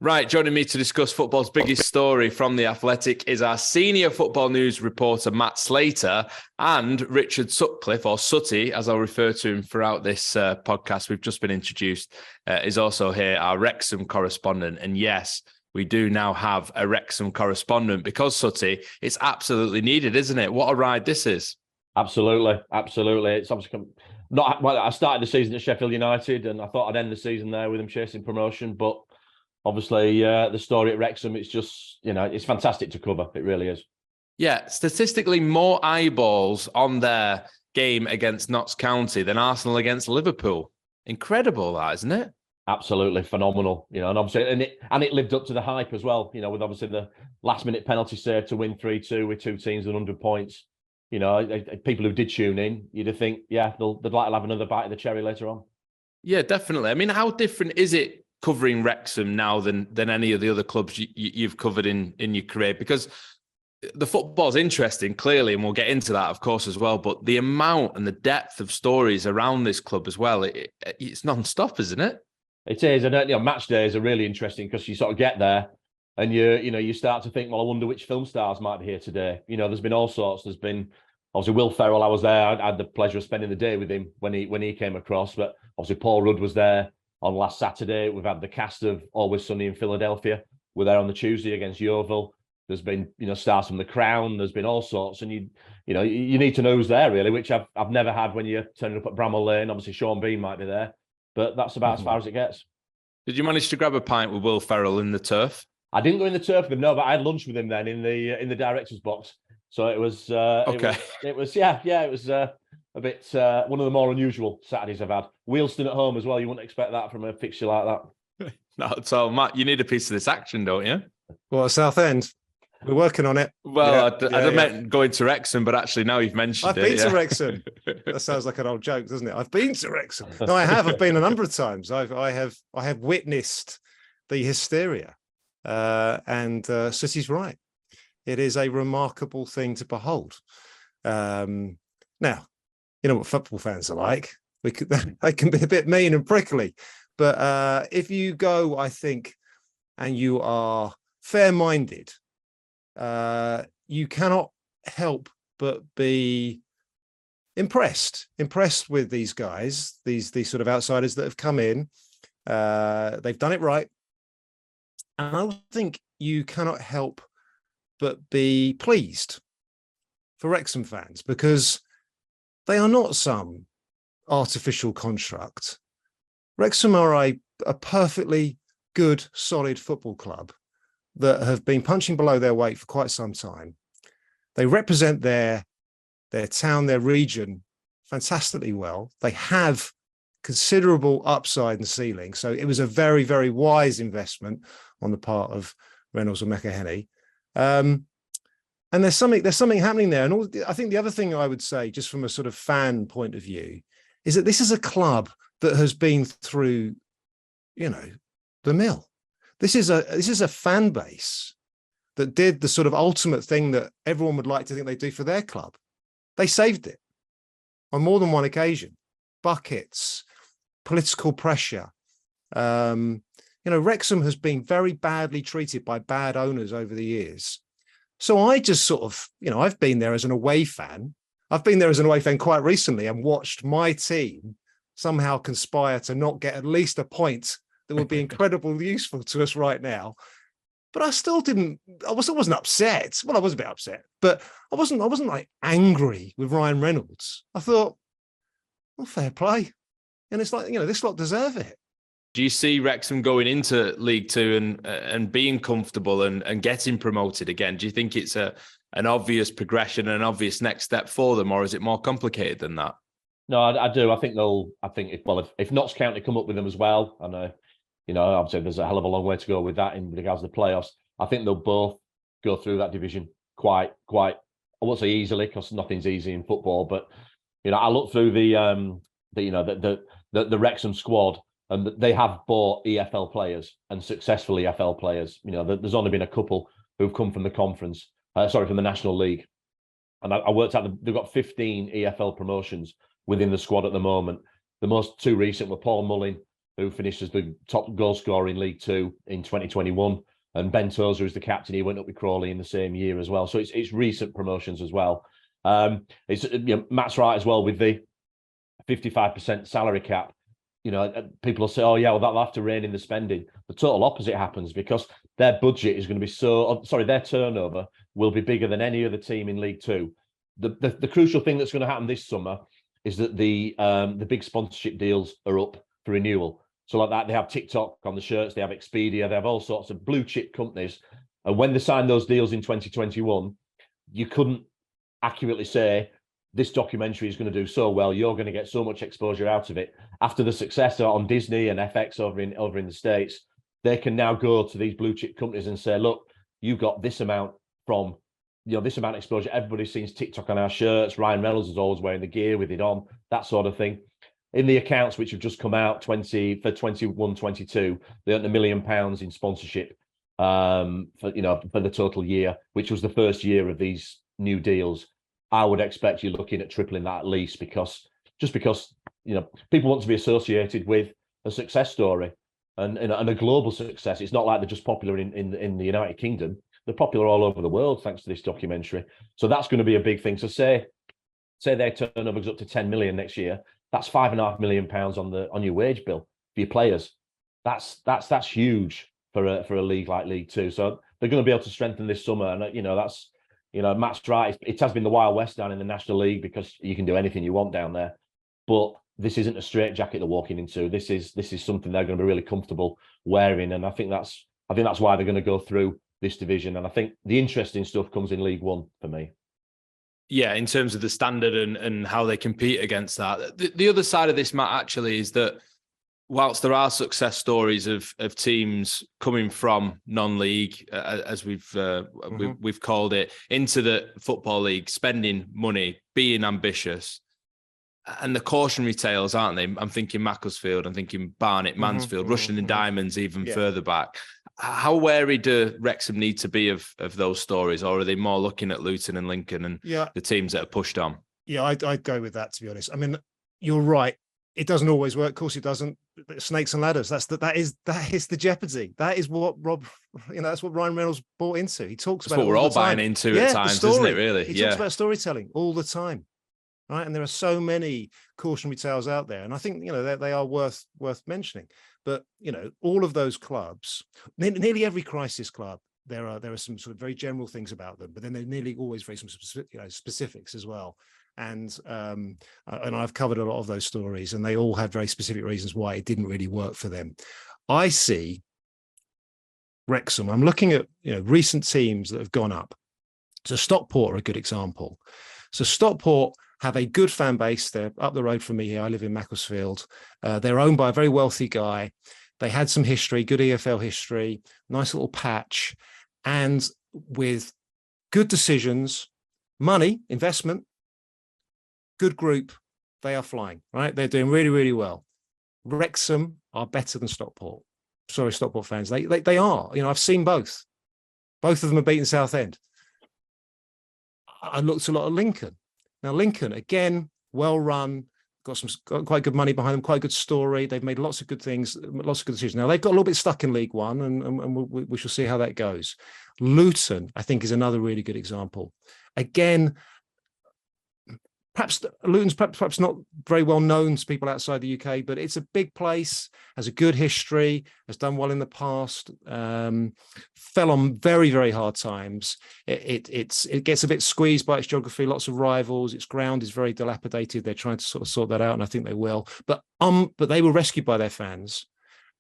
Right, joining me to discuss football's biggest story from The Athletic is our senior football news reporter, Matt Slater, and Richard Sutcliffe, or Sutty, as I'll refer to him throughout this podcast we've just been introduced, is also here, our Wrexham correspondent. And yes, we do now have a Wrexham correspondent because, Sutty, it's absolutely needed, isn't it? What a ride this is. Absolutely. It's obviously not. Well, I started the season at Sheffield United, and I thought I'd end the season there with them chasing promotion. But obviously, the story at Wrexham, it's just it's fantastic to cover. It really is. Yeah, statistically, more eyeballs on their game against Notts County than Arsenal against Liverpool. Incredible, that, isn't it? Absolutely phenomenal. And obviously, and it lived up to the hype as well. With obviously the last-minute penalty save to win 3-2 with two teams with 100 points. People who did tune in, you'd think, they'd like to have another bite of the cherry later on. Yeah, definitely. I mean, how different is it covering Wrexham now than any of the other clubs you've covered in your career? Because the football's interesting, clearly, and we'll get into that, of course, as well. But the amount and the depth of stories around this club as well, it's non-stop, isn't it? It is. And match days are really interesting because you sort of get there and you start to think, well, I wonder which film stars might be here today. There's been all sorts. There's been obviously Will Ferrell. I was there. I had the pleasure of spending the day with him when he came across. But obviously Paul Rudd was there on last Saturday. We've had the cast of Always Sunny in Philadelphia. We're there on the Tuesday against Yeovil. There's been stars from The Crown. There's been all sorts, and you need to know who's there really, which I've never had when you're turning up at Bramall Lane. Obviously Sean Bean might be there, but that's about as far as it gets. Did you manage to grab a pint with Will Ferrell in the turf? I didn't go in the turf with him, no, but I had lunch with him then in the director's box. So it was okay. It was a bit one of the more unusual Saturdays I've had. Wheelston at home as well. You wouldn't expect that from a fixture like that. Not at all, Matt. You need a piece of this action, don't you? Well, at Southend, we're working on it. Well, I meant going to Wrexham, but actually now you've mentioned I've been to Wrexham. That sounds like an old joke, doesn't it? I've been to Wrexham. No, I have. I've been a number of times. I have witnessed the hysteria, and City's right. It is a remarkable thing to behold. Now, you know what football fans are like. They can be a bit mean and prickly, but if you go, I think, and you are fair-minded, you cannot help but be impressed with these guys, these sort of outsiders that have come in. They've done it right, and I think you cannot help but be pleased for Wrexham fans because they are not some artificial construct. Wrexham are a perfectly good, solid football club that have been punching below their weight for quite some time. They represent their town, their region fantastically well. They have considerable upside and ceiling. So it was a very, very wise investment on the part of Reynolds and McElhenney. And there's something happening there. And I think the other thing I would say, just from a sort of fan point of view, is that this is a club that has been through, the mill. This is a fan base that did the sort of ultimate thing that everyone would like to think they do for their club. They saved it on more than one occasion. Buckets, political pressure. Wrexham has been very badly treated by bad owners over the years. So I just sort of, I've been there as an away fan. I've been there as an away fan quite recently and watched my team somehow conspire to not get at least a point that would be incredibly useful to us right now. But I still wasn't upset. Well, I was a bit upset, but I wasn't like angry with Ryan Reynolds. I thought, well, fair play. And it's like, this lot deserve it. Do you see Wrexham going into League Two and being comfortable and getting promoted again? Do you think it's an obvious progression, an obvious next step for them, or is it more complicated than that? No, I do. I think if Notts County come up with them as well, and obviously there's a hell of a long way to go with that in regards to the playoffs. I think they'll both go through that division quite. I won't say easily because nothing's easy in football, but I look through the Wrexham squad. And they have bought EFL players and successful EFL players. There's only been a couple who've come from the conference, from the National League. And I worked out they've got 15 EFL promotions within the squad at the moment. The most two recent were Paul Mullin who finished as the top goal scorer in League Two in 2021. And Ben Tozer is the captain. He went up with Crawley in the same year as well. So it's recent promotions as well. Matt's right as well with the 55% salary cap. People will say, oh, yeah, well, that'll have to rein in the spending. The total opposite happens because their budget is going to be their turnover will be bigger than any other team in League Two. The crucial thing that's going to happen this summer is that the big sponsorship deals are up for renewal. So like that, they have TikTok on the shirts, they have Expedia, they have all sorts of blue chip companies. And when they signed those deals in 2021, you couldn't accurately say this documentary is going to do so well, you're going to get so much exposure out of it. After the success on Disney and FX over in the States, they can now go to these blue chip companies and say, look, you've got this amount from, this amount of exposure. Everybody sees TikTok on our shirts. Ryan Reynolds is always wearing the gear with it on, that sort of thing. In the accounts which have just come out for 21-22, they earned £1 million in sponsorship for the total year, which was the first year of these new deals. I would expect you're looking at tripling that at least because people want to be associated with a success story and a global success. It's not like they're just popular in the United Kingdom. They're popular all over the world thanks to this documentary. So that's going to be a big thing. So say their turnover goes up to 10 million next year. That's £5.5 million on your wage bill for your players. That's huge for a league like League Two. So they're going to be able to strengthen this summer, and Matt's right. It has been the Wild West down in the National League because you can do anything you want down there. But this isn't a straitjacket they're walking into. This is something they're going to be really comfortable wearing, and I think that's why they're going to go through this division. And I think the interesting stuff comes in League One for me. Yeah, in terms of the standard and how they compete against that. The other side of this, Matt, actually, is that whilst there are success stories of teams coming from non-league, as we've called it, into the Football League, spending money, being ambitious, and the cautionary tales, aren't they? I'm thinking Macclesfield, I'm thinking Barnet, Mansfield, Rushden and Diamonds even further back. How wary do Wrexham need to be of those stories, or are they more looking at Luton and Lincoln and the teams that are pushed on? Yeah, I'd go with that, to be honest. I mean, you're right. It doesn't always work. Of course, it doesn't. Snakes and ladders. That is the jeopardy. That is what that's what Ryan Reynolds bought into. He talks about. That's what we're all buying into at times, isn't it? Really, he talks about storytelling all the time, right? And there are so many cautionary tales out there, and I think they are worth mentioning. But all of those clubs, nearly every crisis club, there are some sort of very general things about them, but then they're nearly always very some specifics as well. And I've covered a lot of those stories, and they all had very specific reasons why it didn't really work for them. I see Wrexham. I'm looking at recent teams that have gone up. So Stockport are a good example. So Stockport have a good fan base. They're up the road from me here. I live in Macclesfield. They're owned by a very wealthy guy. They had some history, good EFL history, nice little patch, and with good decisions, money, investment, good group, they are flying, right? They're doing really, really well. Wrexham are better than Stockport. Sorry, Stockport fans. They are. I've seen both. Both of them have beaten Southend. I looked a lot at Lincoln. Now, Lincoln, again, well run, got quite good money behind them, quite a good story. They've made lots of good things, lots of good decisions. Now, they've got a little bit stuck in League One, and we shall see how that goes. Luton, I think, is another really good example. Again, Luton's perhaps not very well known to people outside the UK, but it's a big place, has a good history, has done well in the past, fell on very, very hard times. It gets a bit squeezed by its geography, lots of rivals, its ground is very dilapidated. They're trying to sort of sort that out, and I think they will. But they were rescued by their fans,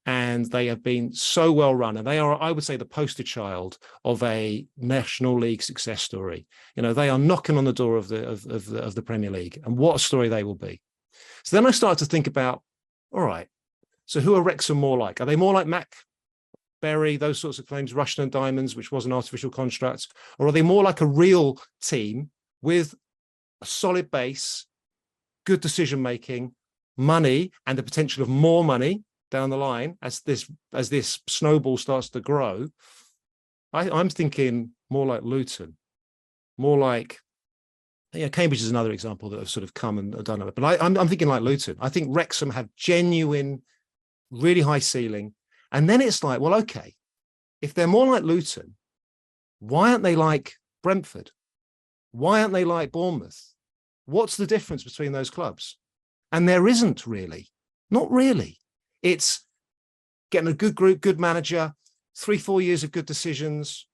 and they have been so well run, and they are, I would say, the poster child of a National League success story. They are knocking on the door of the Premier League, and what a story they will be. So then I started to think about, all right, so who are Wrexham more like? Are they more like Mac Berry, those sorts of claims, Rushden and Diamonds, which was an artificial construct, or are they more like a real team with a solid base, good decision making, money, and the potential of more money down the line as this snowball starts to grow? I'm thinking more like Luton, more like Cambridge is another example that have sort of come and done it. But I'm thinking like Luton. I think Wrexham have genuine really high ceiling. And then it's like, well, okay, if they're more like Luton, why aren't they like Brentford? Why aren't they like Bournemouth? What's the difference between those clubs? And there isn't really, not really. It's getting a good group, good manager, 3-4 years of good decisions,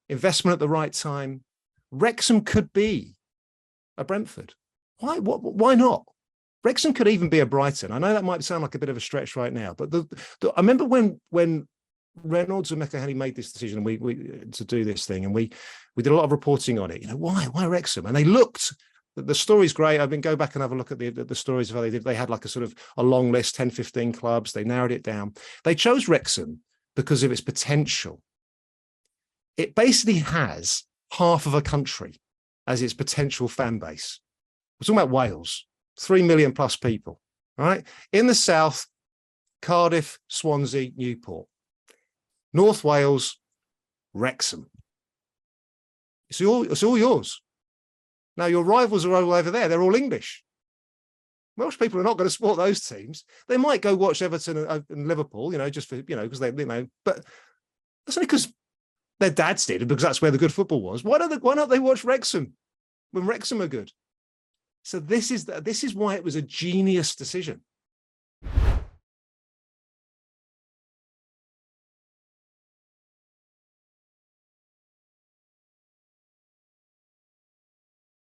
investment at the right time. Wrexham could be a Brentford. Why not? Wrexham could even be a Brighton. I know that might sound like a bit of a stretch right now, but I remember when Reynolds and McElhenney made this decision and we to do this thing, and we did a lot of reporting on it. You know, why Wrexham? And they looked. The story's great. I've been go back and have a look at the stories of how they did. They had like a sort of a long list, 10, 15 clubs. They narrowed it down. They chose Wrexham because of its potential. It basically has half of a country as its potential fan base. We're talking about Wales, 3 million plus people, right? In the south, Cardiff, Swansea, Newport. North Wales, Wrexham. It's all yours. Now, your rivals are all over there. They're all English. Welsh people are not going to support those teams. They might go watch Everton and Liverpool, just for, because they, but that's only because their dads did, because that's where the good football was. Why not they watch Wrexham when Wrexham are good? So this is why it was a genius decision.